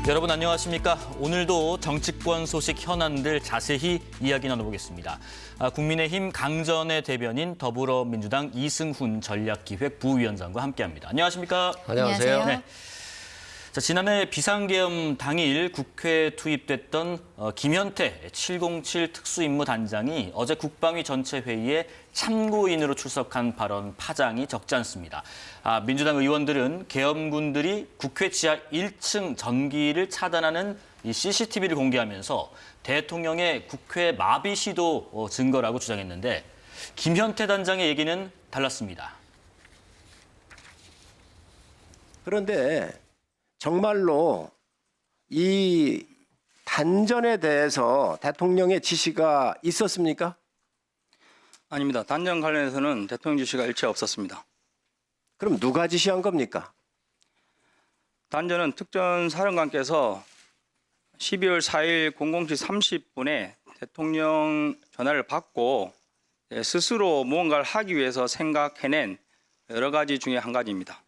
여러분 안녕하십니까? 오늘도 정치권 소식 현안들 자세히 이야기 나눠보겠습니다. 국민의힘 강전의 대변인 더불어민주당 이승훈 전략기획 부위원장과 함께합니다. 안녕하십니까? 안녕하세요. 네. 자, 지난해 비상계엄 당일 국회에 투입됐던 김현태 707 특수임무단장이 어제 국방위 전체 회의에 참고인으로 출석한 발언 파장이 적지 않습니다. 민주당 의원들은 계엄군들이 국회 지하 1층 전기를 차단하는 이 CCTV를 공개하면서 대통령의 국회 마비 시도 증거라고 주장했는데 김현태 단장의 얘기는 달랐습니다. 그런데 정말로 이 단전에 대해서 대통령의 지시가 있었습니까? 아닙니다. 단전 관련해서는 대통령 지시가 일체 없었습니다. 그럼 누가 지시한 겁니까? 단전은 특전사령관께서 12월 4일 00시 30분에 대통령 전화를 받고 스스로 무언가를 하기 위해서 생각해낸 여러 가지 중에 한 가지입니다.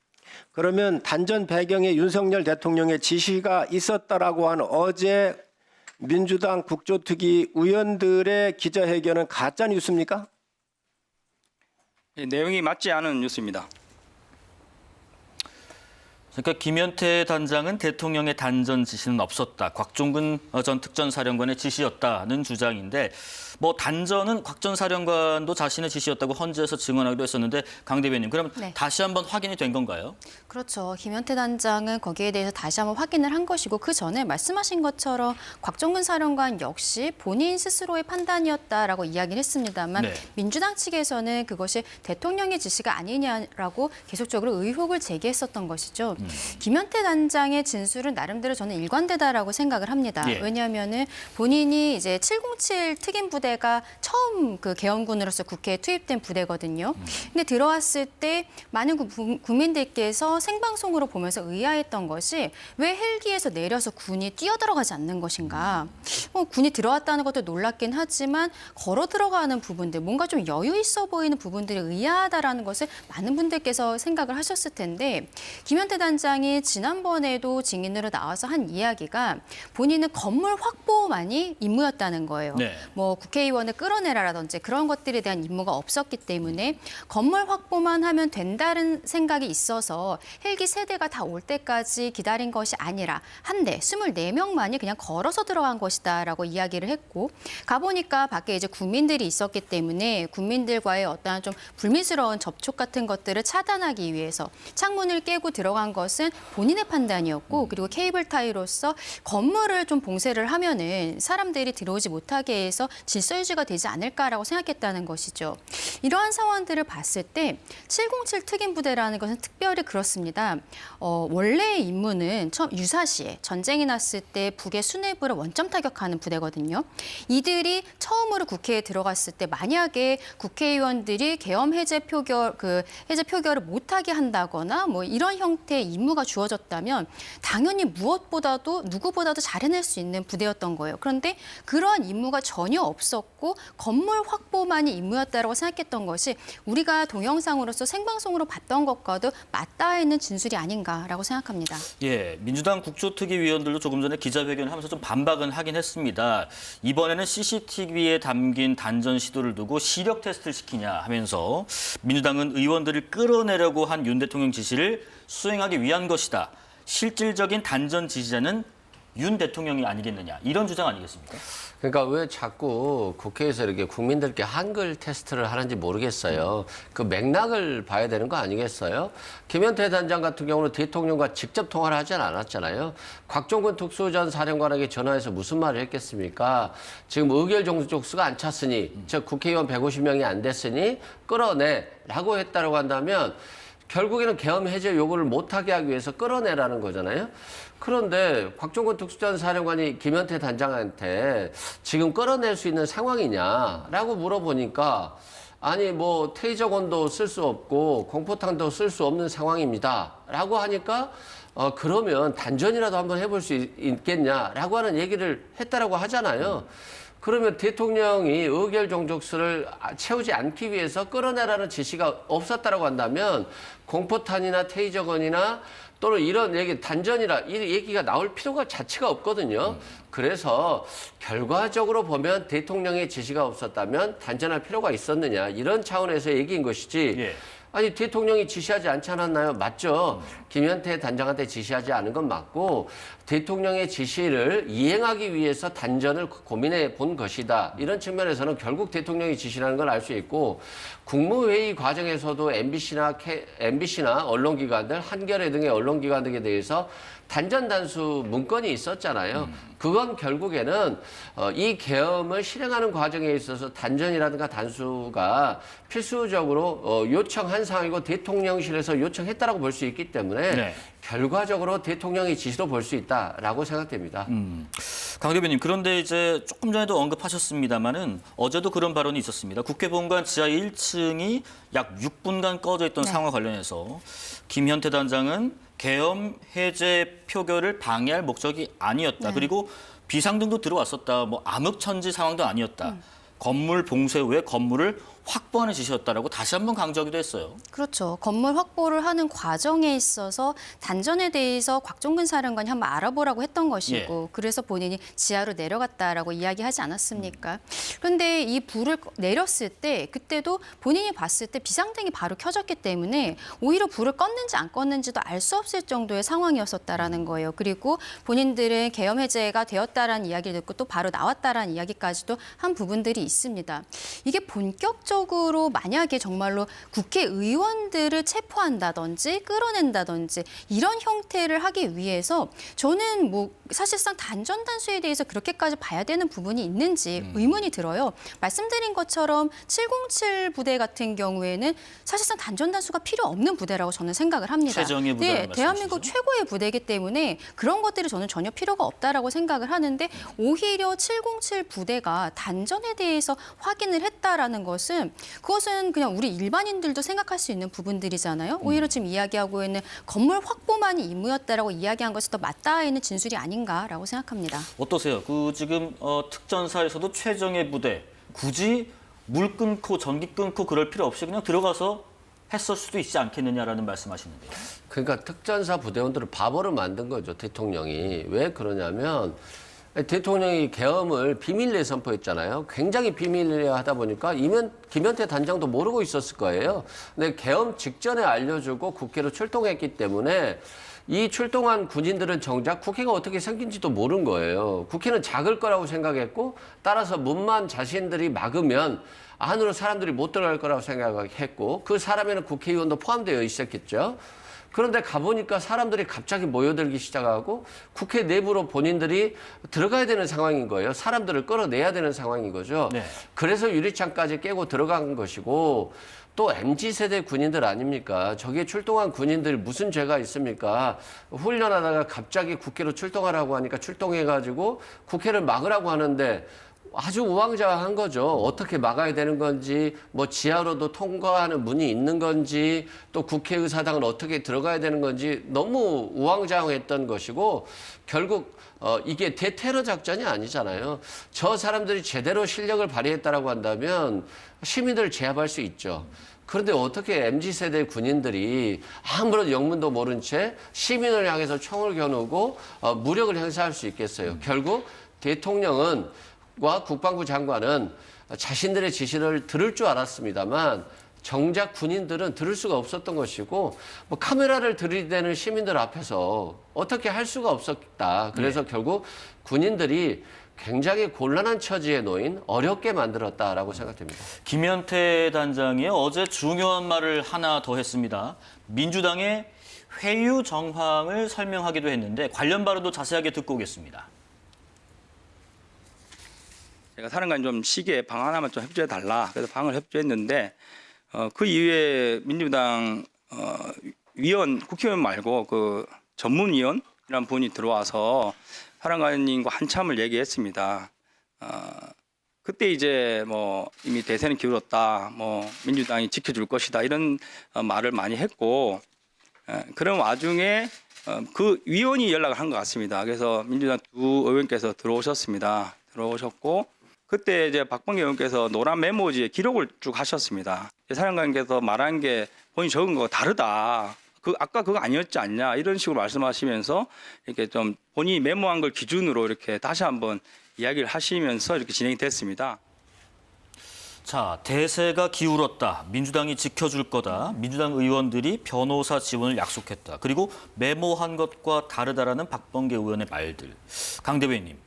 그러면 단전 배경에 윤석열 대통령의 지시가 있었다라고 하는 어제 민주당 국조특위 의원들의 기자회견은 가짜 뉴스입니까? 내용이 맞지 않은 뉴스입니다. 그러니까 김현태 단장은 대통령의 단전 지시는 없었다. 곽종근 전 특전사령관의 지시였다는 주장인데 뭐 단전은 곽 전 사령관도 자신의 지시였다고 헌재에서 증언하기도 했었는데 강 대변인 그럼 네. 다시 한번 확인이 된 건가요? 그렇죠. 김현태 단장은 거기에 대해서 다시 한번 확인을 한 것이고 그 전에 말씀하신 것처럼 곽종근 사령관 역시 본인 스스로의 판단이었다라고 이야기를 했습니다만 네. 민주당 측에서는 그것이 대통령의 지시가 아니냐라고 계속적으로 의혹을 제기했었던 것이죠. 김현태 단장의 진술은 나름대로 저는 일관되다라고 생각을 합니다. 예. 왜냐하면은 본인이 이제 707 특임 부대가 처음 그 계엄군으로서 국회에 투입된 부대거든요. 근데 들어왔을 때 많은 국민들께서 생방송으로 보면서 의아했던 것이 왜 헬기에서 내려서 군이 뛰어들어가지 않는 것인가. 군이 들어왔다는 것도 놀랍긴 하지만 걸어 들어가는 부분들, 뭔가 좀 여유 있어 보이는 부분들이 의아하다라는 것을 많은 분들께서 생각을 하셨을 텐데 김현태 단장이 지난번에도 증인으로 나와서 한 이야기가 본인은 건물 확보만이 임무였다는 거예요. 네. 뭐 국회의원을 끌어내라라든지 그런 것들에 대한 임무가 없었기 때문에 건물 확보만 하면 된다는 생각이 있어서 헬기 세대가 다 올 때까지 기다린 것이 아니라 한 대, 24명만이 그냥 걸어서 들어간 것이다라고 이야기를 했고 가보니까 밖에 이제 국민들이 있었기 때문에 국민들과의 어떠한 좀 불미스러운 접촉 같은 것들을 차단하기 위해서 창문을 깨고 들어간 것은 본인의 판단이었고 그리고 케이블 타이로서 건물을 좀 봉쇄를 하면은 사람들이 들어오지 못하게 해서 질서 유지가 되지 않을까라고 생각했다는 것이죠. 이러한 상황들을 봤을 때 707 특임 부대라는 것은 특별히 그렇습니다. 원래의 임무는 처음 유사시에 전쟁이 났을 때 북의 수뇌부를 원점 타격하는 부대거든요. 이들이 처음으로 국회에 들어갔을 때 만약에 국회의원들이 계엄 해제 표결을 못하게 한다거나 뭐 이런 형태의 임무가 주어졌다면 당연히 무엇보다도 누구보다도 잘 해낼 수 있는 부대였던 거예요. 그런데 그러한 임무가 전혀 없었고 건물 확보만이 임무였다고 생각했던 것이 우리가 동영상으로서 생방송으로 봤던 것과도 맞닿아 있는 진술이 아닌가라고 생각합니다. 예, 민주당 국조특위 위원들도 조금 전에 기자회견을 하면서 좀 반박은 하긴 했습니다. 이번에는 CCTV에 담긴 단전 시도를 두고 시력 테스트를 시키냐 하면서 민주당은 의원들을 끌어내려고 한 윤 대통령 지시를 수행하기 위한 것이다. 실질적인 단전 지시자는 윤 대통령이 아니겠느냐. 이런 주장 아니겠습니까? 그러니까 왜 자꾸 국회에서 이렇게 국민들께 한글 테스트를 하는지 모르겠어요. 그 맥락을 봐야 되는 거 아니겠어요? 김현태 단장 같은 경우는 대통령과 직접 통화를 하진 않았잖아요. 곽종근 특수전 사령관에게 전화해서 무슨 말을 했겠습니까? 지금 의결 종족수가 안 찼으니, 즉 국회의원 150명이 안 됐으니 끌어내라고 했다고 한다면 결국에는 계엄 해제 요구를 못하게 하기 위해서 끌어내라는 거잖아요. 그런데 곽종근 특수전 사령관이 김현태 단장한테 지금 끌어낼 수 있는 상황이냐라고 물어보니까 아니 뭐 테이저건도 쓸 수 없고 공포탄도 쓸 수 없는 상황입니다라고 하니까 그러면 단전이라도 한번 해볼 수 있겠냐라고 하는 얘기를 했다라고 하잖아요. 그러면 대통령이 의결 종족수를 채우지 않기 위해서 끌어내라는 지시가 없었다라고 한다면 공포탄이나 테이저건이나 또는 이런 얘기 단전이라 이 얘기가 나올 필요가 자체가 없거든요. 그래서 결과적으로 보면 대통령의 지시가 없었다면 단전할 필요가 있었느냐 이런 차원에서 얘기인 것이지. 예. 아니 대통령이 지시하지 않지 않았나요? 맞죠. 김현태 단장한테 지시하지 않은 건 맞고 대통령의 지시를 이행하기 위해서 단전을 고민해 본 것이다. 이런 측면에서는 결국 대통령이 지시라는 걸 알 수 있고 국무회의 과정에서도 MBC나 언론기관들, 한겨레 등의 언론기관들에 대해서 단전 단수 문건이 있었잖아요. 그건 결국에는 이 계엄을 실행하는 과정에 있어서 단전이라든가 단수가 필수적으로 요청한 상황이고 대통령실에서 요청했다라고 볼 수 있기 때문에 네. 결과적으로 대통령의 지시로 볼 수 있다라고 생각됩니다. 강 대변인, 그런데 이제 조금 전에도 언급하셨습니다마는 어제도 그런 발언이 있었습니다. 국회 본관 지하 1층이 약 6분간 꺼져 있던 상황과 관련해서 김현태 단장은 계엄 해제 표결을 방해할 목적이 아니었다. 그리고 비상등도 들어왔었다. 뭐 암흑천지 상황도 아니었다. 건물 봉쇄 후에 건물을 확보하는 지시였다라고 다시 한번 강조하기도 했어요. 그렇죠. 건물 확보를 하는 과정에 있어서 단전에 대해서 곽종근 사령관이 한번 알아보라고 했던 것이고 그래서 본인이 지하로 내려갔다라고 이야기하지 않았습니까? 그런데 이 불을 내렸을 때 그때도 본인이 봤을 때 비상등이 바로 켜졌기 때문에 오히려 불을 껐는지 안 껐는지도 알 수 없을 정도의 상황이었었다라는 거예요. 그리고 본인들은 계엄 해제가 되었다라는 이야기를 듣고 또 바로 나왔다라는 이야기까지도 한 부분들이 있습니다. 이게 본격적으로 만약에 정말로 국회의원들을 체포한다든지 끌어낸다든지 이런 형태를 하기 위해서 저는 뭐 사실상 단전 단수에 대해서 그렇게까지 봐야 되는 부분이 있는지 의문이 들어요. 말씀드린 것처럼 707 부대 같은 경우에는 사실상 단전 단수가 필요 없는 부대라고 저는 생각을 합니다. 최정예 부대를 네, 대한민국 말씀하시죠? 최고의 부대이기 때문에 그런 것들이 저는 전혀 필요가 없다라고 생각을 하는데 오히려 707 부대가 단전에 대해서 확인을 했다라는 것은 그것은 그냥 우리 일반인들도 생각할 수 있는 부분들이잖아요. 오히려 지금 이야기하고 있는 건물 확보만이 임무였다라고 이야기한 것이 더 맞닿아 있는 진술이 아닌가라고 생각합니다. 어떠세요? 그 지금 특전사에서도 최정예 부대 굳이 물 끊고 전기 끊고 그럴 필요 없이 그냥 들어가서 했을 수도 있지 않겠느냐라는 말씀하시는데요. 그러니까 특전사 부대원들을 바보로 만든 거죠, 대통령이. 왜 그러냐면 대통령이 계엄을 비밀리에 선포했잖아요. 굉장히 비밀리에 하다 보니까 김현태 단장도 모르고 있었을 거예요. 근데 계엄 직전에 알려주고 국회로 출동했기 때문에 이 출동한 군인들은 정작 국회가 어떻게 생긴지도 모른 거예요. 국회는 작을 거라고 생각했고 따라서 문만 자신들이 막으면 안으로 사람들이 못 들어갈 거라고 생각했고 그 사람에는 국회의원도 포함되어 있었겠죠. 그런데 가보니까 사람들이 갑자기 모여들기 시작하고 국회 내부로 본인들이 들어가야 되는 상황인 거예요. 사람들을 끌어내야 되는 상황인 거죠. 네. 그래서 유리창까지 깨고 들어간 것이고 또 MZ세대 군인들 아닙니까? 저기에 출동한 군인들 무슨 죄가 있습니까? 훈련하다가 갑자기 국회로 출동하라고 하니까 출동해가지고 국회를 막으라고 하는데 아주 우왕좌왕한 거죠. 어떻게 막아야 되는 건지, 뭐 지하로도 통과하는 문이 있는 건지, 또 국회의사당은 어떻게 들어가야 되는 건지 너무 우왕좌왕했던 것이고 결국 이게 대테러 작전이 아니잖아요. 저 사람들이 제대로 실력을 발휘했다라고 한다면 시민들을 제압할 수 있죠. 그런데 어떻게 MZ세대 군인들이 아무런 영문도 모른 채 시민을 향해서 총을 겨누고 무력을 행사할 수 있겠어요. 결국 대통령은 과 국방부 장관은 자신들의 지시를 들을 줄 알았습니다만 정작 군인들은 들을 수가 없었던 것이고 뭐 카메라를 들이대는 시민들 앞에서 어떻게 할 수가 없었다. 그래서 결국 군인들이 굉장히 곤란한 처지에 놓인 어렵게 만들었다라고 생각됩니다. 김현태 단장이 어제 중요한 말을 하나 더 했습니다. 민주당의 회유 정황을 설명하기도 했는데 관련 발언도 자세하게 듣고 오겠습니다. 제가 사령관 좀 시기에 방 하나만 좀 협조해 달라. 그래서 방을 협조했는데 그 이후에 민주당 국회의원 말고 그 전문위원이라는 분이 들어와서 사령관님과 한참을 얘기했습니다. 그때 이제 뭐 이미 대세는 기울었다. 뭐 민주당이 지켜줄 것이다. 이런 말을 많이 했고 그런 와중에 그 위원이 연락을 한 것 같습니다. 그래서 민주당 두 의원께서 들어오셨습니다. 들어오셨고 그때 이제 박범계 의원께서 노란 메모지에 기록을 쭉 하셨습니다. 사령관께서 말한 게 본인이 적은 거가 다르다. 아까 그거 아니었지 않냐 이런 식으로 말씀하시면서 이렇게 좀 본인이 메모한 걸 기준으로 이렇게 다시 한번 이야기를 하시면서 이렇게 진행이 됐습니다. 자, 대세가 기울었다. 민주당이 지켜줄 거다. 민주당 의원들이 변호사 지원을 약속했다. 그리고 메모한 것과 다르다라는 박범계 의원의 말들. 강 대변인님,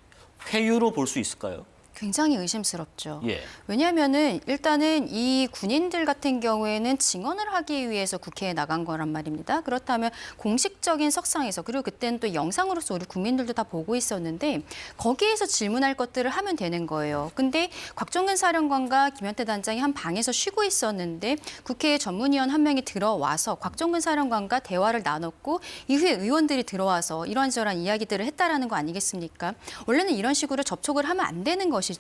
회유로 볼 수 있을까요? 굉장히 의심스럽죠. 예. 왜냐하면은 일단은 이 군인들 같은 경우에는 증언을 하기 위해서 국회에 나간 거란 말입니다. 그렇다면 공식적인 석상에서 그리고 그때는 또 영상으로서 우리 국민들도 다 보고 있었는데 거기에서 질문할 것들을 하면 되는 거예요. 근데 곽종근 사령관과 김현태 단장이 한 방에서 쉬고 있었는데 국회 전문위원 한 명이 들어와서 곽종근 사령관과 대화를 나눴고 이후에 의원들이 들어와서 이런저런 이야기들을 했다라는 거 아니겠습니까? 원래는 이런 식으로 접촉을 하면 안 되는 것이죠.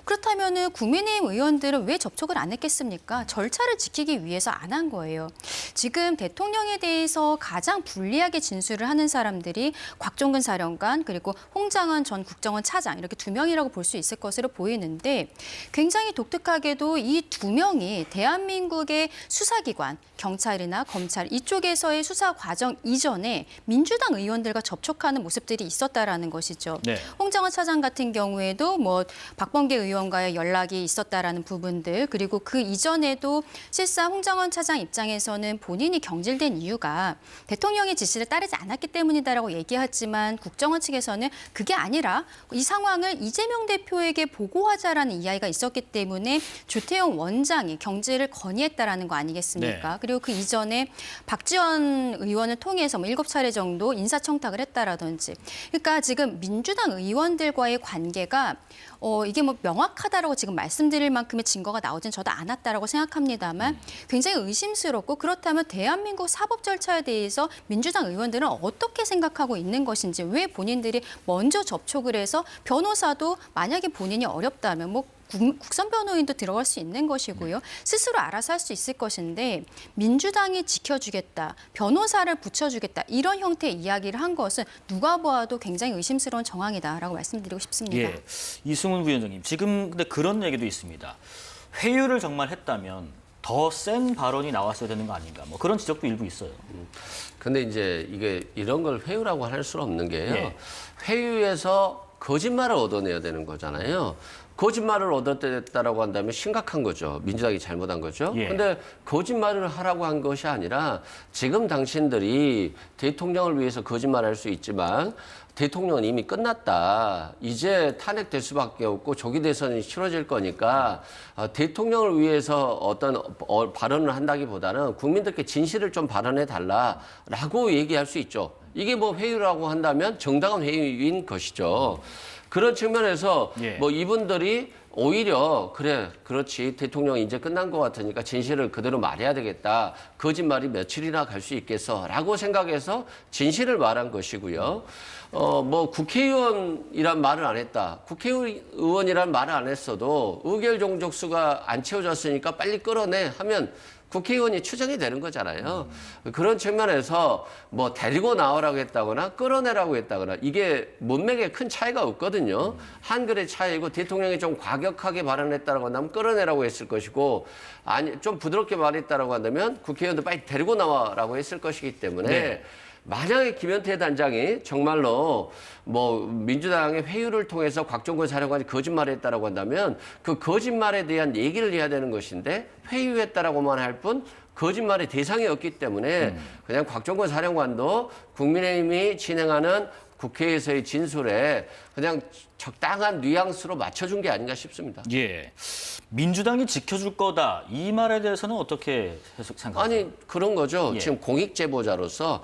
그렇다면은 국민의힘 의원들은 왜 접촉을 안 했겠습니까? 절차를 지키기 위해서 안 한 거예요. 지금 대통령에 대해서 가장 불리하게 진술을 하는 사람들이 곽종근 사령관 그리고 홍장원 전 국정원 차장 이렇게 두 명이라고 볼 수 있을 것으로 보이는데 굉장히 독특하게도 이 두 명이 대한민국의 수사기관, 경찰이나 검찰 이쪽에서의 수사 과정 이전에 민주당 의원들과 접촉하는 모습들이 있었다라는 것이죠. 네. 홍장원 차장 같은 경우에도 뭐 박범계 의원과의 연락이 있었다라는 부분들 그리고 그 이전에도 실상 홍장원 차장 입장에서는 본인이 경질된 이유가 대통령의 지시를 따르지 않았기 때문이다라고 얘기하지만 국정원 측에서는 그게 아니라 이 상황을 이재명 대표에게 보고하자라는 이야기가 있었기 때문에 조태용 원장이 경질을 건의했다라는 거 아니겠습니까? 네. 그리고 그 이전에 박지원 의원을 통해서 뭐 7차례 정도 인사청탁을 했다라든지 그러니까 지금 민주당 의원들과의 관계가 이게 뭐 명확하다라고 지금 말씀드릴 만큼의 증거가 나오진 저도 않았다라고 생각합니다만 굉장히 의심스럽고 그렇다면 대한민국 사법 절차에 대해서 민주당 의원들은 어떻게 생각하고 있는 것인지 왜 본인들이 먼저 접촉을 해서 변호사도 만약에 본인이 어렵다면 뭐 국선 변호인도 들어갈 수 있는 것이고요. 스스로 알아서 할 수 있을 것인데 민주당이 지켜주겠다, 변호사를 붙여주겠다 이런 형태의 이야기를 한 것은 누가 보아도 굉장히 의심스러운 정황이다라고 말씀드리고 싶습니다. 예. 이승훈 부위원장님, 지금 근데 그런 얘기도 있습니다. 회유를 정말 했다면 더 센 발언이 나왔어야 되는 거 아닌가. 뭐 그런 지적도 일부 있어요. 근데 이제 이게 이런 걸 회유라고 할 수는 없는 게요. 예. 회유에서 거짓말을 얻어내야 되는 거잖아요. 거짓말을 얻어냈다라고 한다면 심각한 거죠. 민주당이 잘못한 거죠. 예. 근데 거짓말을 하라고 한 것이 아니라 지금 당신들이 대통령을 위해서 거짓말할 수 있지만 대통령은 이미 끝났다. 이제 탄핵될 수밖에 없고 조기 대선이 치러질 거니까 대통령을 위해서 어떤 발언을 한다기보다는 국민들께 진실을 좀 발언해 달라라고 얘기할 수 있죠. 이게 뭐 회유라고 한다면 정당한 회유인 것이죠. 그런 측면에서 예. 뭐 이분들이 오히려 그래 그렇지 대통령이 이제 끝난 것 같으니까 진실을 그대로 말해야 되겠다. 거짓말이 며칠이나 갈 수 있겠어라고 생각해서 진실을 말한 것이고요. 뭐 국회의원이란 말을 안 했다. 국회의원이란 말을 안 했어도 의결 종족수가 안 채워졌으니까 빨리 끌어내 하면 국회의원이 추정이 되는 거잖아요. 그런 측면에서 뭐 데리고 나오라고 했다거나 끌어내라고 했다거나 이게 문맥에 큰 차이가 없거든요. 한글의 차이고 대통령이 좀 과격하게 발언했다라고 한다면 끌어내라고 했을 것이고 아니 좀 부드럽게 말했다라고 한다면 국회의원들 빨리 데리고 나와라고 했을 것이기 때문에 네. 만약에 김현태 단장이 정말로 뭐 민주당의 회유를 통해서 곽종근 사령관이 거짓말을 했다라고 한다면 그 거짓말에 대한 얘기를 해야 되는 것인데 회유했다라고만 할 뿐 거짓말의 대상이 없기 때문에 그냥 곽종근 사령관도 국민의힘이 진행하는 국회에서의 진술에 그냥 적당한 뉘앙스로 맞춰준 게 아닌가 싶습니다. 예. 민주당이 지켜줄 거다. 이 말에 대해서는 어떻게 생각하세요? 아니 그런 거죠. 예. 지금 공익 제보자로서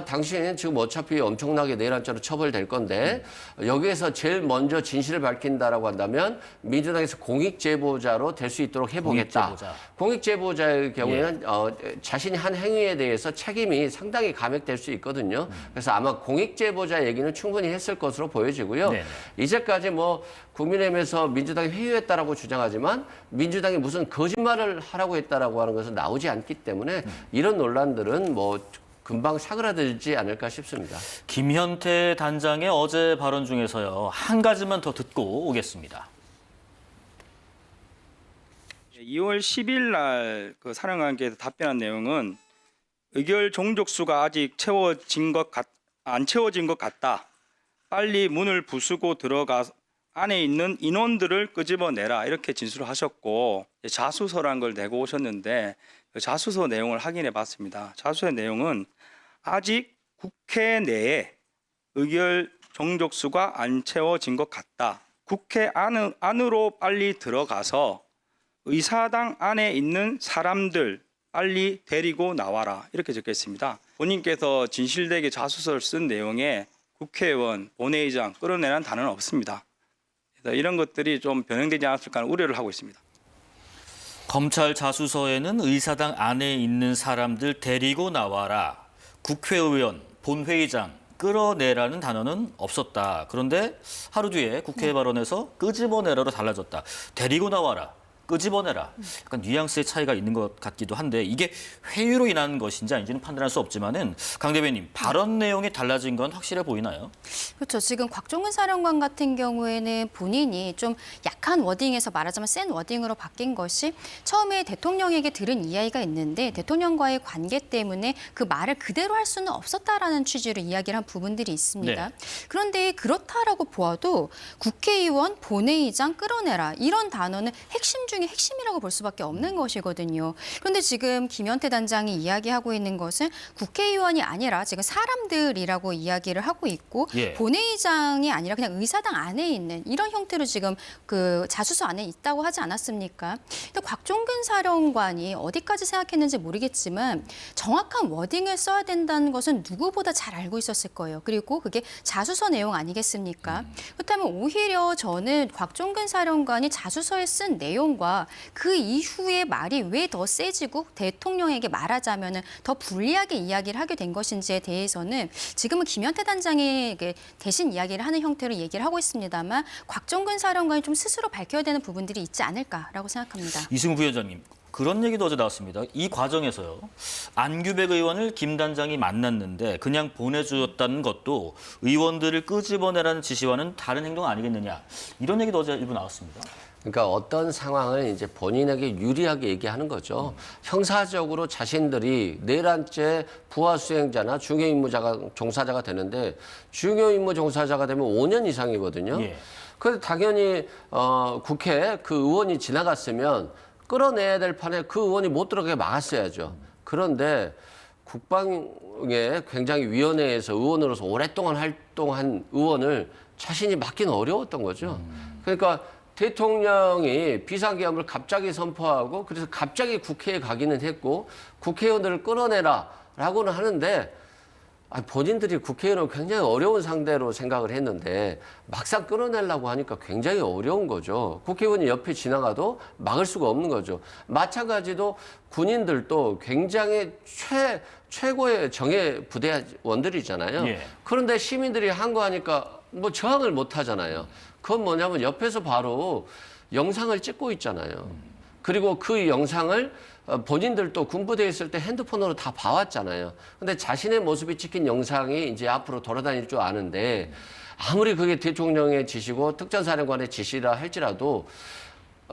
당신은 지금 어차피 엄청나게 내일 한자로 처벌될 건데 여기에서 제일 먼저 진실을 밝힌다라고 한다면 민주당에서 공익 제보자로 될 수 있도록 해보겠다. 공익제보자. 공익 제보자의 경우에는 자신이 한 행위에 대해서 책임이 상당히 감액될 수 있거든요. 그래서 아마 공익 제보자 얘기는 충분히 했을 것으로 보여지고요. 네네. 이제까지 뭐 국민의힘에서 민주당이 회유했다라고 주장하지만 민주당이 무슨 거짓말을 하라고 했다라고 하는 것은 나오지 않기 때문에 이런 논란들은 뭐 금방 사그라들지 않을까 싶습니다. 김현태 단장의 어제 발언 중에서요. 한 가지만 더 듣고 오겠습니다. 2월 10일 날 그 사령관께서 답변한 내용은 의결 종족수가 아직 안 채워진 것 같다. 빨리 문을 부수고 들어가 안에 있는 인원들을 끄집어내라 이렇게 진술을 하셨고 자수서란 걸 내고 오셨는데 그 자수서 내용을 확인해 봤습니다. 자수서의 내용은 아직 국회 내에 의결 종족수가 안 채워진 것 같다. 국회 안으로 빨리 들어가서 의사당 안에 있는 사람들 빨리 데리고 나와라 이렇게 적혀 있습니다. 본인께서 진실되게 자수서를 쓴 내용에 국회의원, 본회의장 끌어내라는 단어는 없습니다. 그래서 이런 것들이 좀 변형되지 않았을까 하는 우려를 하고 있습니다. 검찰 자수서에는 의사당 안에 있는 사람들 데리고 나와라. 국회의원, 본회의장 끌어내라는 단어는 없었다. 그런데 하루 뒤에 국회 발언에서 끄집어내라로 달라졌다. 데리고 나와라. 끄집어내라. 약간 뉘앙스의 차이가 있는 것 같기도 한데 이게 회유로 인한 것인지 아닌지는 판단할 수 없지만은 강 대변인 발언 내용이 달라진 건 확실해 보이나요? 그렇죠. 지금 곽종근 사령관 같은 경우에는 본인이 좀 약한 워딩에서 말하자면 센 워딩으로 바뀐 것이 처음에 대통령에게 들은 이야기가 있는데 대통령과의 관계 때문에 그 말을 그대로 할 수는 없었다라는 취지로 이야기를 한 부분들이 있습니다. 네. 그런데 그렇다라고 보아도 국회의원, 본회의장 끌어내라 이런 단어는 핵심 중에 핵심이라고 볼 수밖에 없는 것이거든요. 그런데 지금 김현태 단장이 이야기하고 있는 것은 국회의원이 아니라 지금 사람들이라고 이야기를 하고 있고 예. 본회의장이 아니라 그냥 의사당 안에 있는 이런 형태로 지금 그 자수서 안에 있다고 하지 않았습니까? 근데 곽종근 사령관이 어디까지 생각했는지 모르겠지만 정확한 워딩을 써야 된다는 것은 누구보다 잘 알고 있었을 거예요. 그리고 그게 자수서 내용 아니겠습니까? 그렇다면 오히려 저는 곽종근 사령관이 자수서에 쓴 내용과 그 이후의 말이 왜 더 세지고 대통령에게 말하자면은 더 불리하게 이야기를 하게 된 것인지에 대해서는 지금은 김현태 단장이 대신 이야기를 하는 형태로 얘기를 하고 있습니다만 곽종근 사령관이 좀 스스로 밝혀야 되는 부분들이 있지 않을까라고 생각합니다. 이승우 부위원장님. 그런 얘기도 어제 나왔습니다. 이 과정에서요. 안규백 의원을 김 단장이 만났는데 그냥 보내주었다는 것도 의원들을 끄집어내라는 지시와는 다른 행동 아니겠느냐. 이런 얘기도 어제 일부 나왔습니다. 그러니까 어떤 상황을 이제 본인에게 유리하게 얘기하는 거죠. 형사적으로 자신들이 내란죄 부하 수행자나 중요 임무 종사자가 되는데 중요 임무 종사자가 되면 5년 이상이거든요. 예. 그래서 당연히 국회 그 의원이 지나갔으면 끌어내야 될 판에 그 의원이 못 들어가게 막았어야죠. 그런데 국방의 굉장히 위원회에서 의원으로서 오랫동안 활동한 의원을 자신이 막기는 어려웠던 거죠. 그러니까 대통령이 비상계엄을 갑자기 선포하고 그래서 갑자기 국회에 가기는 했고 국회의원들을 끌어내라라고는 하는데 본인들이 국회의원은 굉장히 어려운 상대로 생각을 했는데 막상 끌어내려고 하니까 굉장히 어려운 거죠. 국회의원이 옆에 지나가도 막을 수가 없는 거죠. 마찬가지로 군인들도 굉장히 최고의 정예 부대원들이잖아요. 예. 그런데 시민들이 한 거 하니까 뭐 저항을 못 하잖아요. 그건 뭐냐면 옆에서 바로 영상을 찍고 있잖아요. 그리고 그 영상을 본인들도 군부대에 있을 때 핸드폰으로 다 봐왔잖아요. 근데 자신의 모습이 찍힌 영상이 이제 앞으로 돌아다닐 줄 아는데 아무리 그게 대통령의 지시고 특전사령관의 지시라 할지라도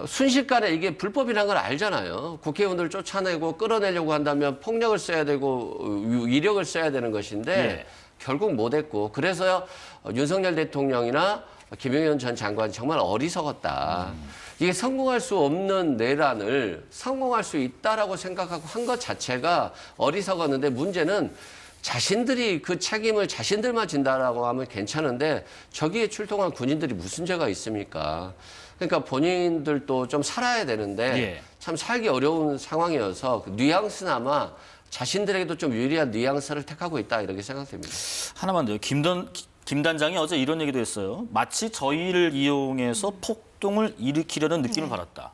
순식간에 이게 불법이라는 걸 알잖아요. 국회의원들 쫓아내고 끌어내려고 한다면 폭력을 써야 되고 위력을 써야 되는 것인데 예. 결국 못했고 그래서 윤석열 대통령이나 김용현 전 장관이 정말 어리석었다. 이게 성공할 수 없는 내란을 성공할 수 있다라고 생각하고 한 것 자체가 어리석었는데 문제는 자신들이 그 책임을 자신들만 진다라고 하면 괜찮은데 저기에 출동한 군인들이 무슨 죄가 있습니까? 그러니까 본인들도 좀 살아야 되는데 예. 참 살기 어려운 상황이어서 그 뉘앙스나마 자신들에게도 좀 유리한 뉘앙스를 택하고 있다 이렇게 생각됩니다. 하나만 더요. 김 단장이 어제 이런 얘기도 했어요. 마치 저희를 이용해서 폭동을 일으키려는 느낌을 받았다.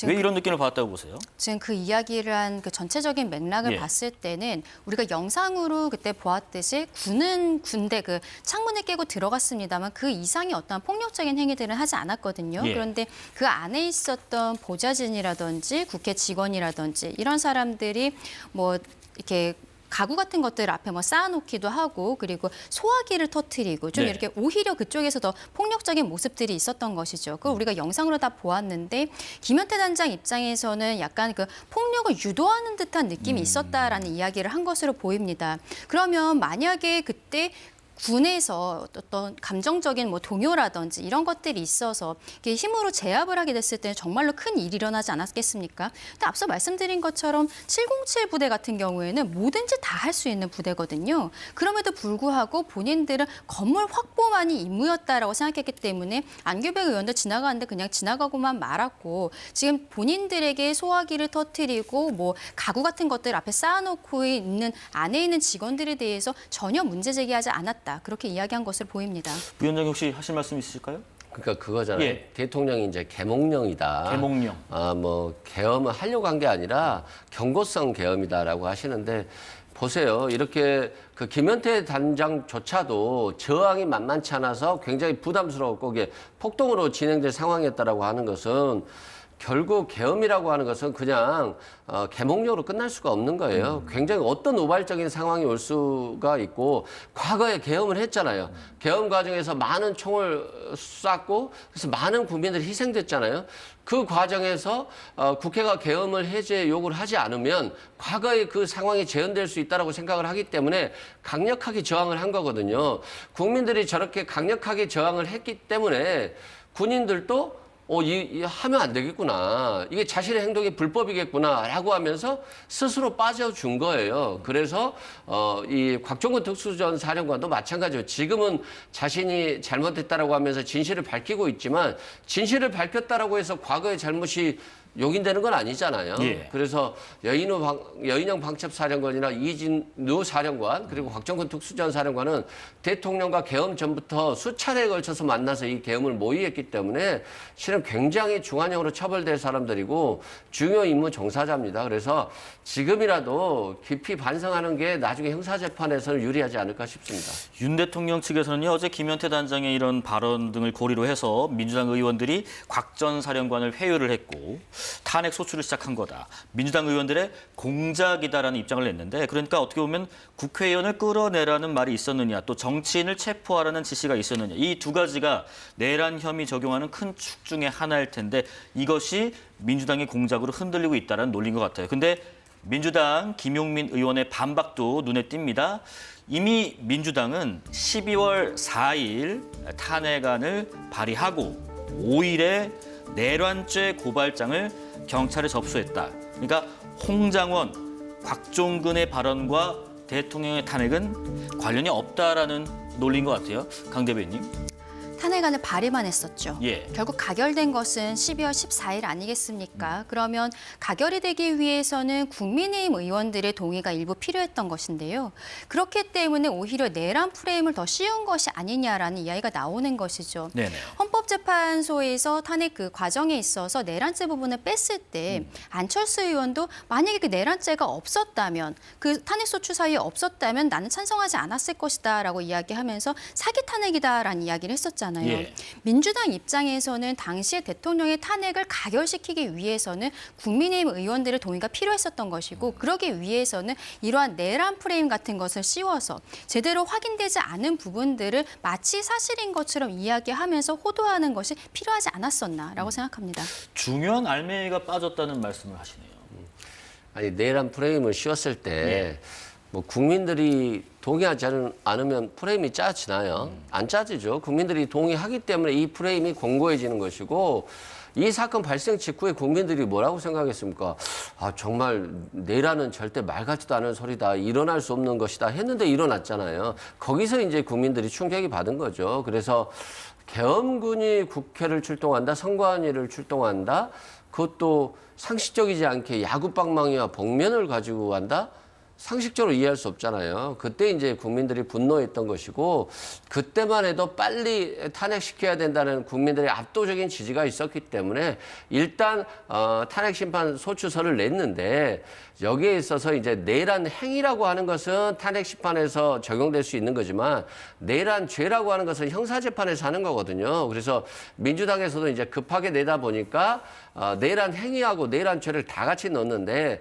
왜 이런 느낌을 받았다고 보세요? 지금 그 이야기를 한 그 전체적인 맥락을 예. 봤을 때는 우리가 영상으로 그때 보았듯이 군은 군대 그 창문을 깨고 들어갔습니다만 그 이상의 어떤 폭력적인 행위들은 하지 않았거든요. 예. 그런데 그 안에 있었던 보좌진이라든지 국회 직원이라든지 이런 사람들이 뭐 이렇게 가구 같은 것들 앞에 뭐 쌓아놓기도 하고 그리고 소화기를 터뜨리고 좀 네. 이렇게 오히려 그쪽에서 더 폭력적인 모습들이 있었던 것이죠. 그걸 우리가 영상으로 다 보았는데 김현태 단장 입장에서는 약간 그 폭력을 유도하는 듯한 느낌이 있었다라는 이야기를 한 것으로 보입니다. 그러면 만약에 그때 군에서 어떤 감정적인 뭐 동요라든지 이런 것들이 있어서 이게 힘으로 제압을 하게 됐을 때는 정말로 큰 일이 일어나지 않았겠습니까? 근데 앞서 말씀드린 것처럼 707 부대 같은 경우에는 뭐든지 다 할 수 있는 부대거든요. 그럼에도 불구하고 본인들은 건물 확보만이 임무였다라고 생각했기 때문에 안규백 의원도 지나가는데 그냥 지나가고만 말았고 지금 본인들에게 소화기를 터뜨리고 뭐 가구 같은 것들 앞에 쌓아놓고 있는 안에 있는 직원들에 대해서 전혀 문제 제기하지 않았다. 그렇게 이야기한 것으로 보입니다. 부위원장님 혹시 하실 말씀 있으실까요? 그러니까 그거잖아요. 예. 대통령이 이제 계몽령이다. 계몽령. 뭐 계엄을 하려고 한 게 아니라 경고성 계엄이다라고 하시는데 보세요. 이렇게 그 김현태 단장조차도 저항이 만만치 않아서 굉장히 부담스러웠고 그게 폭동으로 진행될 상황이었다라고 하는 것은 결국 계엄이라고 하는 것은 그냥 계몽령으로 끝날 수가 없는 거예요. 굉장히 어떤 우발적인 상황이 올 수가 있고 과거에 계엄을 했잖아요. 계엄 과정에서 많은 총을 쐈고 그래서 많은 국민들이 희생됐잖아요. 그 과정에서 국회가 계엄을 해제 요구를 하지 않으면 과거의 그 상황이 재현될 수 있다라고 생각을 하기 때문에 강력하게 저항을 한 거거든요. 국민들이 저렇게 강력하게 저항을 했기 때문에 군인들도 하면 안 되겠구나. 이게 자신의 행동이 불법이겠구나라고 하면서 스스로 빠져준 거예요. 그래서 이 곽종근 특수전 사령관도 마찬가지예요. 지금은 자신이 잘못했다라고 하면서 진실을 밝히고 있지만 진실을 밝혔다라고 해서 과거의 잘못이 용인되는 건 아니잖아요. 예. 그래서 여인영 방첩사령관이나 이진우 사령관 그리고 곽정근 특수전 사령관은 대통령과 계엄 전부터 수차례에 걸쳐서 만나서 이 계엄을 모의했기 때문에 실은 굉장히 중환형으로 처벌될 사람들이고 중요 임무 종사자입니다. 그래서 지금이라도 깊이 반성하는 게 나중에 형사재판에서는 유리하지 않을까 싶습니다. 윤 대통령 측에서는요, 어제 김현태 단장의 이런 발언 등을 고리로 해서 민주당 의원들이 곽 전 사령관을 회유를 했고 탄핵 소추를 시작한 거다. 민주당 의원들의 공작이다라는 입장을 냈는데 그러니까 어떻게 보면 국회의원을 끌어내라는 말이 있었느냐 또 정치인을 체포하라는 지시가 있었느냐 이 두 가지가 내란 혐의 적용하는 큰 축 중에 하나일 텐데 이것이 민주당의 공작으로 흔들리고 있다는 논리인 것 같아요. 근데 민주당 김용민 의원의 반박도 눈에 띕니다. 이미 민주당은 12월 4일 탄핵안을 발의하고 5일에 내란죄 고발장을 경찰에 접수했다. 그러니까 홍장원, 곽종근의 발언과 대통령의 탄핵은 관련이 없다라는 논리인 것 같아요. 강 대변인. 탄핵안을 발의만 했었죠. 예. 결국 가결된 것은 12월 14일 아니겠습니까? 그러면 가결이 되기 위해서는 국민의힘 의원들의 동의가 일부 필요했던 것인데요. 그렇기 때문에 오히려 내란 프레임을 더 씌운 것이 아니냐라는 이야기가 나오는 것이죠. 네네. 헌법재판소에서 탄핵 그 과정에 있어서 내란죄 부분을 뺐을 때 안철수 의원도 만약에 그 내란죄가 없었다면 그 탄핵소추 사유에 없었다면 나는 찬성하지 않았을 것이다라고 이야기하면서 사기 탄핵이다라는 이야기를 했었잖아요. 예. 민주당 입장에서는 당시에 대통령의 탄핵을 가결시키기 위해서는 국민의힘 의원들의 동의가 필요했었던 것이고 그러기 위해서는 이러한 내란 프레임 같은 것을 씌워서 제대로 확인되지 않은 부분들을 마치 사실인 것처럼 이야기하면서 호도하는 것이 필요하지 않았었나라고 생각합니다. 중요한 알맹이가 빠졌다는 말씀을 하시네요. 아니 내란 프레임을 씌웠을 때 뭐 국민들이 동의하지 않으면 프레임이 짜지나요? 안 짜지죠. 국민들이 동의하기 때문에 이 프레임이 공고해지는 것이고 이 사건 발생 직후에 국민들이 뭐라고 생각했습니까? 아 정말 내란은 절대 말 같지도 않은 소리다. 일어날 수 없는 것이다. 했는데 일어났잖아요. 거기서 이제 국민들이 충격이 받은 거죠. 그래서 계엄군이 국회를 출동한다. 선관위를 출동한다. 그것도 상식적이지 않게 야구방망이와 복면을 가지고 간다. 상식적으로 이해할 수 없잖아요. 그때 이제 국민들이 분노했던 것이고 그때만 해도 빨리 탄핵시켜야 된다는 국민들의 압도적인 지지가 있었기 때문에 일단 탄핵 심판 소추서를 냈는데 여기에 있어서 이제 내란 행위라고 하는 것은 탄핵 심판에서 적용될 수 있는 거지만 내란 죄라고 하는 것은 형사 재판에서 하는 거거든요. 그래서 민주당에서도 이제 급하게 내다 보니까 내란 행위하고 내란 죄를 다 같이 넣었는데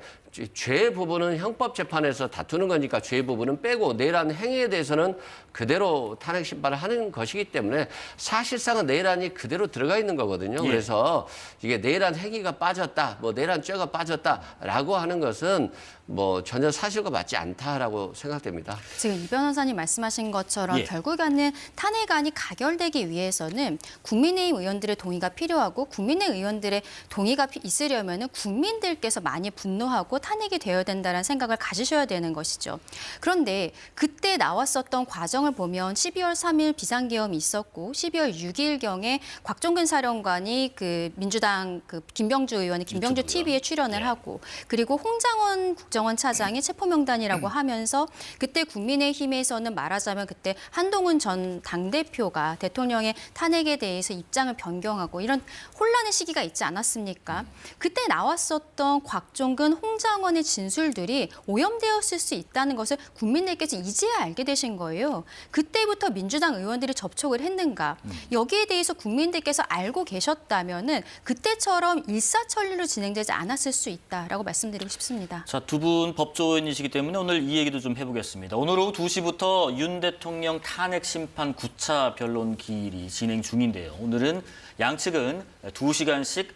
죄 부분은 형법재판에서 다투는 거니까 죄 부분은 빼고 내란 행위에 대해서는 그대로 탄핵 심판을 하는 것이기 때문에 사실상은 내란이 그대로 들어가 있는 거거든요. 예. 그래서 이게 내란 행위가 빠졌다, 뭐 내란 죄가 빠졌다라고 하는 것은 뭐 전혀 사실과 맞지 않다라고 생각됩니다. 지금 이 변호사님 말씀하신 것처럼 예. 결국에는 탄핵안이 가결되기 위해서는 국민의힘 의원들의 동의가 필요하고 국민의 의원들의 동의가 있으려면 국민들께서 많이 분노하고 탄핵이 되어야 된다는 생각을 가지셔야 되는 것이죠. 그런데 그때 나왔었던 과정을 보면 12월 3일 비상계엄이 있었고 12월 6일경에 곽종근 사령관이 그 민주당 그 김병주 의원이 김병주 유튜브요. TV에 출연을 예. 하고 그리고 홍장원 국정원 차장이 체포명단이라고 하면서 그때 국민의힘에서는 말하자면 그때 한동훈 전 당대표가 대통령의 탄핵에 대해서 입장을 변경하고 이런 혼란의 시기가 있지 않았습니까? 그때 나왔었던 곽종근, 홍장원의 진술들이 오염되었을 수 있다는 것을 국민들께서 이제야 알게 되신 거예요. 그때부터 민주당 의원들이 접촉을 했는가? 여기에 대해서 국민들께서 알고 계셨다면은 그때처럼 일사천리로 진행되지 않았을 수 있다라고 말씀드리고 싶습니다. 자, 두 분 법조인이시기 때문에 오늘 이 얘기도 좀 해보겠습니다. 오늘 오후 2시부터 윤 대통령 탄핵 심판 9차 변론 기일이 진행 중인데요. 오늘은 양측은 2시간씩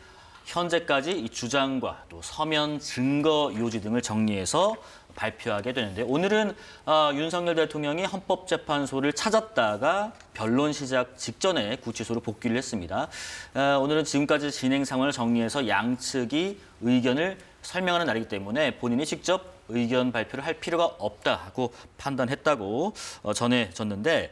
현재까지 이 주장과 또 서면 증거 요지 등을 정리해서 발표하게 되는데 오늘은 윤석열 대통령이 헌법재판소를 찾았다가 변론 시작 직전에 구치소로 복귀를 했습니다. 오늘은 지금까지 진행 상황을 정리해서 양측이 의견을 설명하는 날이기 때문에 본인이 직접 의견 발표를 할 필요가 없다고 판단했다고 전해졌는데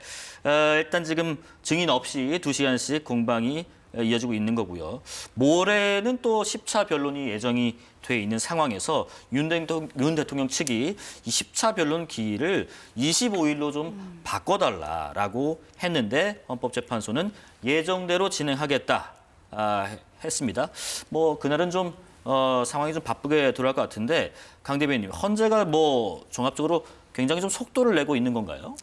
일단 지금 증인 없이 2시간씩 공방이 이어지고 있는 거고요. 모레는 또 10차 변론이 예정이 돼 있는 상황에서 윤 대통령 측이 이 10차 변론 기일을 25일로 좀 바꿔달라라고 했는데 헌법재판소는 예정대로 진행하겠다 했습니다. 뭐 그날은 좀 상황이 좀 바쁘게 돌아갈 것 같은데 강 대변인님, 헌재가 뭐 종합적으로 굉장히 좀 속도를 내고 있는 건가요?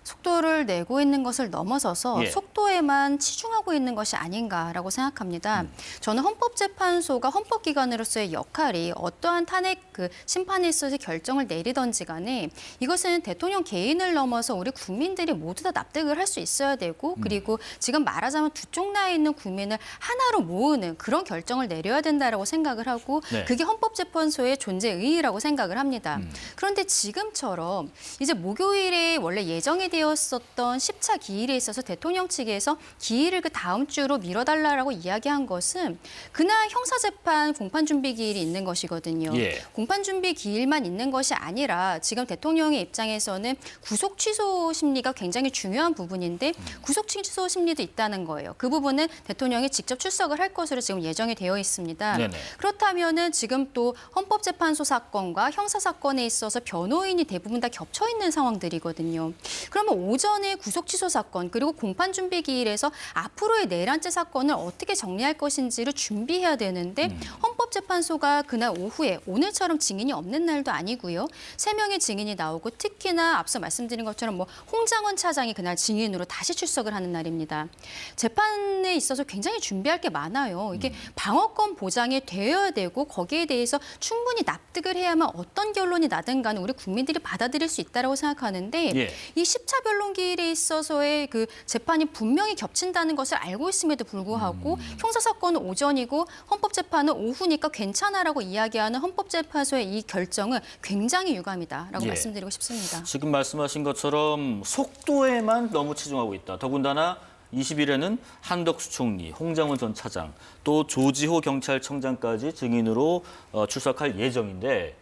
속도를 내고 있는 것을 넘어서서 예. 속도에만 치중하고 있는 것이 아닌가라고 생각합니다. 저는 헌법재판소가 헌법기관으로서의 역할이 어떠한 탄핵 그 심판에 있어서 결정을 내리던지 간에 이것은 대통령 개인을 넘어서 우리 국민들이 모두 다 납득을 할 수 있어야 되고 그리고 지금 말하자면 두 쪽 나에 있는 국민을 하나로 모으는 그런 결정을 내려야 된다라고 생각을 하고 네. 그게 헌법재판소의 존재 의의라고 생각을 합니다. 그런데 지금처럼 이제 목요일에 원래 예정이 되었었던 10차 기일에 있어서 대통령 측에서 기일을 그 다음 주로 미뤄달라고 이야기한 것은 그날 형사재판 공판준비 기일이 있는 것이거든요. 예. 공판준비 기일만 있는 것이 아니라 지금 대통령의 입장에서는 구속 취소 심리가 굉장히 중요한 부분인데 구속 취소 심리도 있다는 거예요. 그 부분은 대통령이 직접 출석을 할 것으로 지금 예정이 되어 있습니다. 네네. 그렇다면은 지금 또 헌법재판소 사건과 형사 사건에 있어서 변호인이 대부분 다 겹쳐 있는 상황들이거든요. 그러면 오전에 구속 취소 사건 그리고 공판 준비 기일에서 앞으로의 내란죄 사건을 어떻게 정리할 것인지를 준비해야 되는데 헌법재판소가 그날 오후에 오늘처럼 증인이 없는 날도 아니고요. 3명의 증인이 나오고 특히나 앞서 말씀드린 것처럼 뭐 홍장원 차장이 그날 증인으로 다시 출석을 하는 날입니다. 재판에 있어서 굉장히 준비할 게 많아요. 이게 방어권 보장이 되어야 되고 거기에 대해서 충분히 납득을 해야만 어떤 결론이 나든 간에 우리 국민들이 받아들일 수 있다고 생각하는데 예. 이 10차 변론기일에 있어서의 그 재판이 분명히 겹친다는 것을 알고 있음에도 불구하고 형사사건은 오전이고 헌법재판은 오후니까 괜찮아라고 이야기하는 헌법재판소의 이 결정은 굉장히 유감이다라고 예. 말씀드리고 싶습니다. 지금 말씀하신 것처럼 속도에만 너무 치중하고 있다. 더군다나 20일에는 한덕수 총리, 홍장원 전 차장, 또 조지호 경찰청장까지 증인으로 출석할 예정인데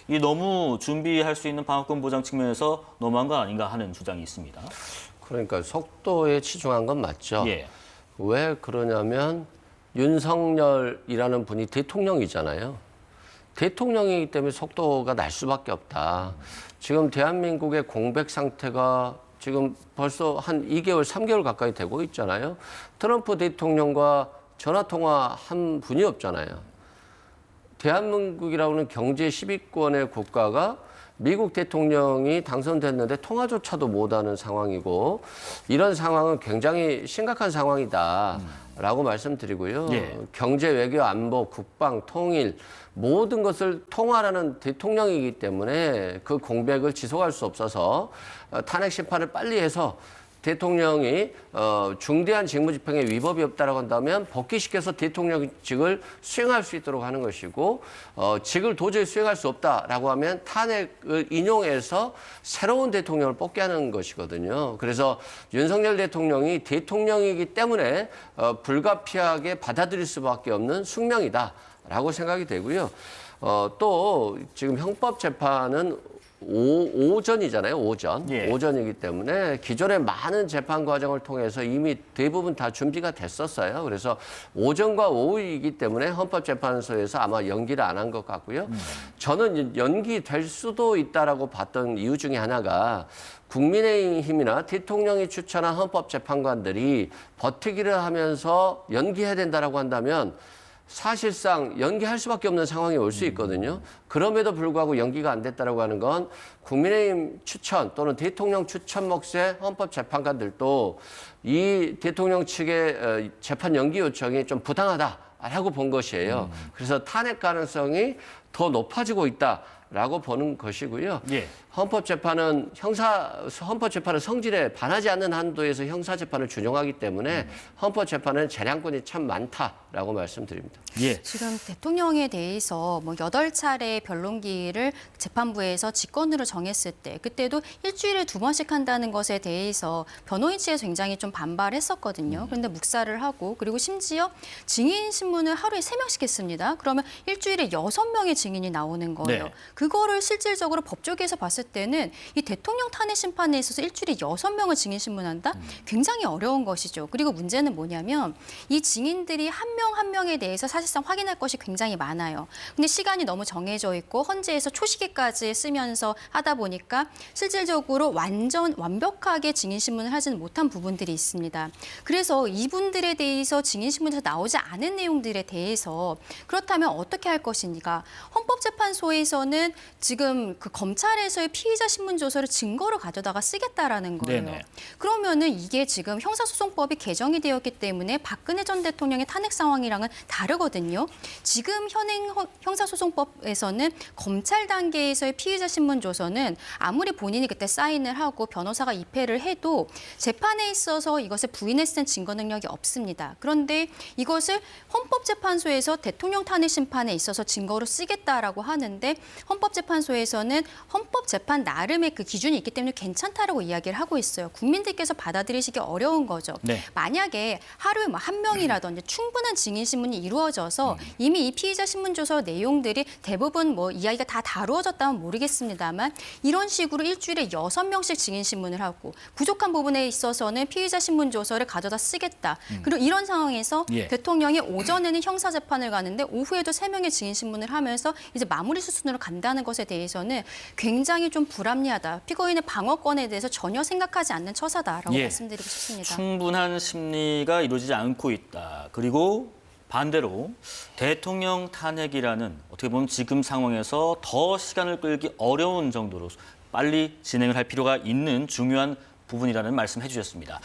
이 너무 준비할 수 있는 방어권 보장 측면에서 너무한 거 아닌가 하는 주장이 있습니다. 그러니까 속도에 치중한 건 맞죠. 예. 왜 그러냐면 윤석열이라는 분이 대통령이잖아요. 대통령이기 때문에 속도가 날 수밖에 없다. 지금 대한민국의 공백 상태가 지금 벌써 한 2개월, 3개월 가까이 되고 있잖아요. 트럼프 대통령과 전화 통화한 분이 없잖아요. 대한민국이라고는 경제 10위권의 국가가 미국 대통령이 당선됐는데 통화조차도 못하는 상황이고 이런 상황은 굉장히 심각한 상황이다라고 라고 말씀드리고요. 예. 경제, 외교, 안보, 국방, 통일 모든 것을 통할하는 대통령이기 때문에 그 공백을 지속할 수 없어서 탄핵 심판을 빨리 해서 대통령이 중대한 직무집행에 위법이 없다라고 한다면 복귀시켜서 대통령직을 수행할 수 있도록 하는 것이고 직을 도저히 수행할 수 없다라고 하면 탄핵을 인용해서 새로운 대통령을 뽑게 하는 것이거든요. 그래서 윤석열 대통령이 대통령이기 때문에 불가피하게 받아들일 수밖에 없는 숙명이다라고 생각이 되고요. 또 지금 형법재판은 오전이잖아요, 오전. 예. 오전이기 때문에 기존의 많은 재판 과정을 통해서 이미 대부분 다 준비가 됐었어요. 그래서 오전과 오후이기 때문에 헌법재판소에서 아마 연기를 안 한 것 같고요. 저는 연기될 수도 있다라고 봤던 이유 중에 하나가 국민의힘이나 대통령이 추천한 헌법재판관들이 버티기를 하면서 연기해야 된다라고 한다면 사실상 연기할 수밖에 없는 상황이 올 수 있거든요. 그럼에도 불구하고 연기가 안 됐다라고 하는 건 국민의힘 추천 또는 대통령 추천 몫의 헌법재판관들도 이 대통령 측의 재판 연기 요청이 좀 부당하다라고 본 것이에요. 그래서 탄핵 가능성이 더 높아지고 있다라고 보는 것이고요. 예. 헌법재판은 헌법재판은 성질에 반하지 않는 한도에서 형사재판을 준용하기 때문에 헌법재판은 재량권이 참 많다라고 말씀드립니다. 예. 지금 대통령에 대해서 뭐 8차례 변론기를 재판부에서 직권으로 정했을 때 그때도 일주일에 2번씩 한다는 것에 대해서 변호인 측에서 굉장히 좀 반발했었거든요. 그런데 묵살을 하고 그리고 심지어 증인 신문을 하루에 3명씩 했습니다. 그러면 일주일에 6명의 증인이 나오는 거예요. 네. 그거를 실질적으로 법조계에서 봤을 때는 이 대통령 탄핵 심판에 있어서 일주일에 6명을 증인 신문한다? 굉장히 어려운 것이죠. 그리고 문제는 뭐냐면 이 증인들이 한 명 한 명에 대해서 사실상 확인할 것이 굉장히 많아요. 근데 시간이 너무 정해져 있고 헌재에서 초시계까지 쓰면서 하다 보니까 실질적으로 완벽하게 증인 신문을 하지는 못한 부분들이 있습니다. 그래서 이분들에 대해서 증인 신문에서 나오지 않은 내용들에 대해서 그렇다면 어떻게 할 것인가? 헌법재판소에서는 지금 그 검찰에서의 피의자 신문 조서를 증거로 가져다가 쓰겠다라는 거예요. 네네. 그러면은 이게 지금 형사소송법이 개정이 되었기 때문에 박근혜 전 대통령의 탄핵 상황이랑은 다르거든요. 지금 현행 형사소송법에서는 검찰 단계에서의 피의자 신문 조서는 아무리 본인이 그때 사인을 하고 변호사가 입회를 해도 재판에 있어서 이것을 부인했을 땐 증거 능력이 없습니다. 그런데 이것을 헌법재판소에서 대통령 탄핵 심판에 있어서 증거로 쓰겠다라고 하는데 헌법재판소에서는 헌법재판 나름의 그 기준이 있기 때문에 괜찮다라고 이야기를 하고 있어요. 국민들께서 받아들이시기 어려운 거죠. 네. 만약에 하루에 뭐 한 명이라든지 충분한 증인 신문이 이루어져서 이미 이 피의자 신문 조서 내용들이 대부분 뭐 이야기가 다 다루어졌다면 모르겠습니다만 이런 식으로 일주일에 6명씩 증인 신문을 하고 부족한 부분에 있어서는 피의자 신문 조서를 가져다 쓰겠다. 그리고 이런 상황에서 예. 대통령이 오전에는 형사 재판을 가는데 오후에도 3명의 증인 신문을 하면서 이제 마무리 수순으로 간다는 것에 대해서는 굉장히 좀 불합리하다. 피고인의 방어권에 대해서 전혀 생각하지 않는 처사다라고 예. 말씀드리고 싶습니다. 충분한 심리가 이루어지지 않고 있다. 그리고 반대로 대통령 탄핵이라는 어떻게 보면 지금 상황에서 더 시간을 끌기 어려운 정도로 빨리 진행을 할 필요가 있는 중요한 부분이라는 말씀 해주셨습니다.